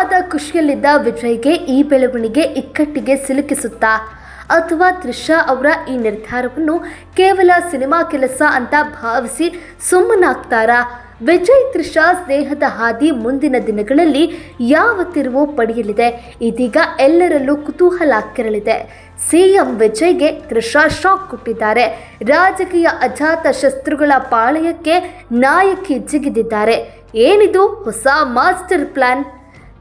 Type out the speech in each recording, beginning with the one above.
ಸಿನಿಮಾದ ಖುಷಿಯಲ್ಲಿದ್ದ ವಿಜಯ್ಗೆ ಈ ಬೆಳವಣಿಗೆ ಇಕ್ಕಟ್ಟಿಗೆ ಸಿಲುಕಿಸುತ್ತಾ ಅಥವಾ ತ್ರಿಷಾ ಅವರ ಈ ನಿರ್ಧಾರವನ್ನು ಕೇವಲ ಸಿನಿಮಾ ಕೆಲಸ ಅಂತ ಭಾವಿಸಿ ಸುಮ್ಮನಾಗ್ತಾರಾ? ವಿಜಯ್ ತ್ರಿಷಾ ಸ್ನೇಹದ ಹಾದಿ ಮುಂದಿನ ದಿನಗಳಲ್ಲಿ ಯಾವ ತಿರುವು ಪಡೆಯಲಿದೆ? ಇದೀಗ ಎಲ್ಲರಲ್ಲೂ ಕುತೂಹಲ ಕೆರಳಿದೆ. ಸಿಎಂ ವಿಜಯ್ಗೆ ತ್ರಿಷಾ ಶಾಕ್ ಕೊಟ್ಟಿದ್ದಾರೆ. ರಾಜಕೀಯ ಅಜಾತ ಶಸ್ತ್ರುಗಳ ಪಾಳಯಕ್ಕೆ ನಾಯಕಿ ಜಿಗಿದಿದ್ದಾರೆ. ಏನಿದು ಹೊಸ ಮಾಸ್ಟರ್ ಪ್ಲಾನ್?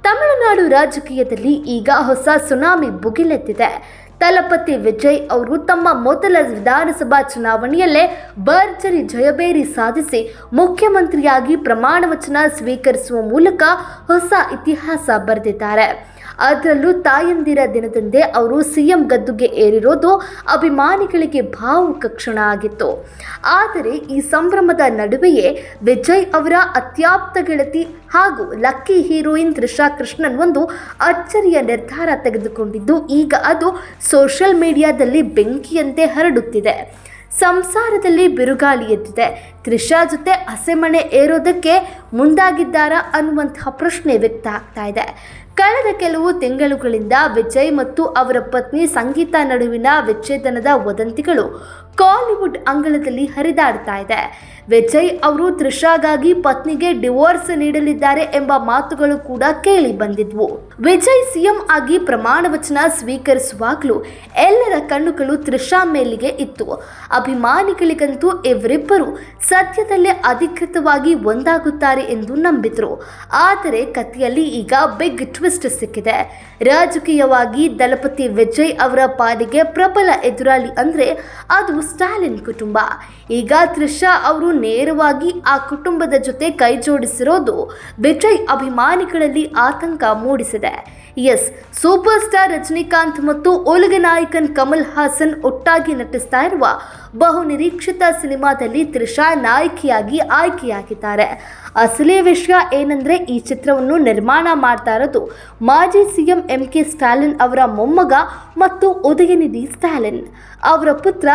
ತಮಿಳುನಾಡು ರಾಜಕೀಯದಲ್ಲಿ ಈಗ ಹೊಸ ಸುನಾಮಿ ಭುಗಿಲೆದ್ದಿದೆ. ತಲಪತಿ ವಿಜಯ್ ಅವರು ತಮ್ಮ ಮೊದಲ ವಿಧಾನಸಭಾ ಚುನಾವಣೆಯಲ್ಲೇ ಭರ್ಜರಿ ಜಯಬೇರಿ ಸಾಧಿಸಿ ಮುಖ್ಯಮಂತ್ರಿಯಾಗಿ ಪ್ರಮಾಣ ವಚನ ಸ್ವೀಕರಿಸುವ ಮೂಲಕ ಹೊಸ ಇತಿಹಾಸ ಬರೆದಿದ್ದಾರೆ. ಅದರಲ್ಲೂ ತಾಯಂದಿರ ದಿನದಂದೇ ಅವರು ಸಿಎಂ ಗದ್ದುಗೆ ಏರಿರೋದು ಅಭಿಮಾನಿಗಳಿಗೆ ಭಾವುಕ ಕ್ಷಣ ಆಗಿತ್ತು. ಆದರೆ ಈ ಸಂಭ್ರಮದ ನಡುವೆಯೇ ವಿಜಯ್ ಅವರ ಅತ್ಯಾಪ್ತ ಗೆಳತಿ ಹಾಗೂ ಲಕ್ಕಿ ಹೀರೋಯಿನ್ ತ್ರಿಷಾ ಕೃಷ್ಣನ್ ಒಂದು ಅಚ್ಚರಿಯ ನಿರ್ಧಾರ ತೆಗೆದುಕೊಂಡಿದ್ದು ಈಗ ಅದು ಸೋಷಿಯಲ್ ಮೀಡಿಯಾದಲ್ಲಿ ಬೆಂಕಿಯಂತೆ ಹರಡುತ್ತಿದೆ. ಸಂಸಾರದಲ್ಲಿ ಬಿರುಗಾಳಿ ಎದ್ದಿದೆ. ತ್ರಿಷಾ ಜೊತೆ ಹಸೆಮಣೆ ಏರೋದಕ್ಕೆ ಮುಂದಾಗಿದ್ದಾರಾ ಅನ್ನುವಂತಹ ಪ್ರಶ್ನೆ ವ್ಯಕ್ತ ಆಗ್ತಾ ಇದೆ. ಕಳೆದ ಕೆಲವು ತಿಂಗಳುಗಳಿಂದ ವಿಜಯ್ ಮತ್ತು ಅವರ ಪತ್ನಿ ಸಂಗೀತಾ ನಡುವಿನ ವಿಚ್ಛೇದನದ ವದಂತಿಗಳು ಕಾಲಿವುಡ್ ಅಂಗಳದಲ್ಲಿ ಹರಿದಾಡ್ತಾ ಇದೆ. ವಿಜಯ್ ಅವರು ತ್ರಿಷಾಗಾಗಿ ಪತ್ನಿಗೆ ಡಿವೋರ್ಸ್ ನೀಡಲಿದ್ದಾರೆ ಎಂಬ ಮಾತುಗಳು ಕೂಡ ಕೇಳಿ ಬಂದಿದ್ವು. ವಿಜಯ್ ಸಿಎಂ ಆಗಿ ಪ್ರಮಾಣ ವಚನ ಸ್ವೀಕರಿಸುವಾಗಲೂ ಎಲ್ಲರ ಕಣ್ಣುಗಳು ತ್ರಿಷಾ ಮೇಲಿಗೆ ಇತ್ತು. ಅಭಿಮಾನಿಗಳಿಗಂತೂ ಇವರಿಬ್ಬರು ಸದ್ಯದಲ್ಲೇ ಅಧಿಕೃತವಾಗಿ ಒಂದಾಗುತ್ತಾರೆ ಎಂದು ನಂಬಿದ್ರು. ಆದರೆ ಕಥೆಯಲ್ಲಿ ಈಗ ಬಿಗ್ ಟ್ವಿಸ್ಟ್ ಸಿಕ್ಕಿದೆ. ರಾಜಕೀಯವಾಗಿ ದಳಪತಿ ವಿಜಯ್ ಅವರ ಪಾಲಿಗೆ ಪ್ರಬಲ ಎದುರಾಳಿ ಅಂದ್ರೆ ಅದು ಸ್ಟಾಲಿನ್ ಕುಟುಂಬ. ಈಗ ತ್ರಿಷಾ ಅವರು ನೇರವಾಗಿ ಆ ಕುಟುಂಬದ ಜೊತೆ ಕೈ ಜೋಡಿಸಿರೋದು ವಿಜಯ್ ಅಭಿಮಾನಿಗಳಲ್ಲಿ ಆತಂಕ ಮೂಡಿಸಿದೆ. ಎಸ್, ಸೂಪರ್ ಸ್ಟಾರ್ ರಜನಿಕಾಂತ್ ಮತ್ತು ಓಲಗ ನಾಯಕನ್ ಕಮಲ್ ಹಾಸನ್ ಒಟ್ಟಾಗಿ ನಟಿಸ್ತಾ ಇರುವ ಬಹು ನಿರೀಕ್ಷಿತ ಸಿನಿಮಾದಲ್ಲಿ ತ್ರಿಷಾ ನಾಯಕಿಯಾಗಿ ಆಯ್ಕೆಯಾಗಿದ್ದಾರೆ. ಅಸಲಿ ವಿಷಯ ಏನಂದ್ರೆ ಈ ಚಿತ್ರವನ್ನು ನಿರ್ಮಾಣ ಮಾಡ್ತಾ ಇರೋದು ಮಾಜಿ ಸಿಎಂ MK ಸ್ಟಾಲಿನ್ ಅವರ ಮೊಮ್ಮಗ ಮತ್ತು ಉದಯನಿಧಿ ಸ್ಟಾಲಿನ್ ಅವರ ಪುತ್ರ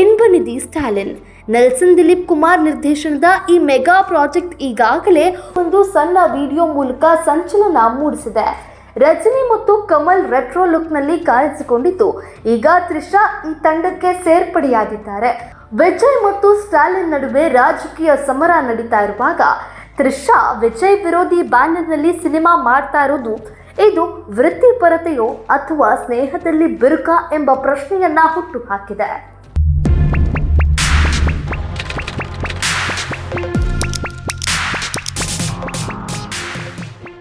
ಇನ್ಬನಿಧಿ ಸ್ಟಾಲಿನ್. ನೆಲ್ಸನ್ ದಿಲೀಪ್ ಕುಮಾರ್ ನಿರ್ದೇಶನದ ಈ ಮೆಗಾ ಪ್ರಾಜೆಕ್ಟ್ ಈಗಾಗಲೇ ಒಂದು ಸಣ್ಣ ವಿಡಿಯೋ ಮೂಲಕ ಸಂಚಲನ ಮೂಡಿಸಿದೆ. ರಜನಿ ಮತ್ತು ಕಮಲ್ ರೆಟ್ರೋ ಲುಕ್ನಲ್ಲಿ ಕಾಣಿಸಿಕೊಂಡಿದ್ದು ಈಗ ತ್ರಿಷಾ ಈ ತಂಡಕ್ಕೆ ಸೇರ್ಪಡೆಯಾಗಿದ್ದಾರೆ. ವಿಜಯ್ ಮತ್ತು ಸ್ಟಾಲಿನ್ ನಡುವೆ ರಾಜಕೀಯ ಸಮರ ನಡೀತಾ ಇರುವಾಗ ತ್ರಿಷಾ ವಿಜಯ್ ವಿರೋಧಿ ಬ್ಯಾನರ್ನಲ್ಲಿ ಸಿನಿಮಾ ಮಾಡ್ತಾ ಇರೋದು ಇದು ವೃತ್ತಿಪರತೆಯೋ ಅಥವಾ ಸ್ನೇಹದಲ್ಲಿ ಬಿರುಕ ಎಂಬ ಪ್ರಶ್ನೆಯನ್ನ ಹುಟ್ಟುಹಾಕಿದೆ.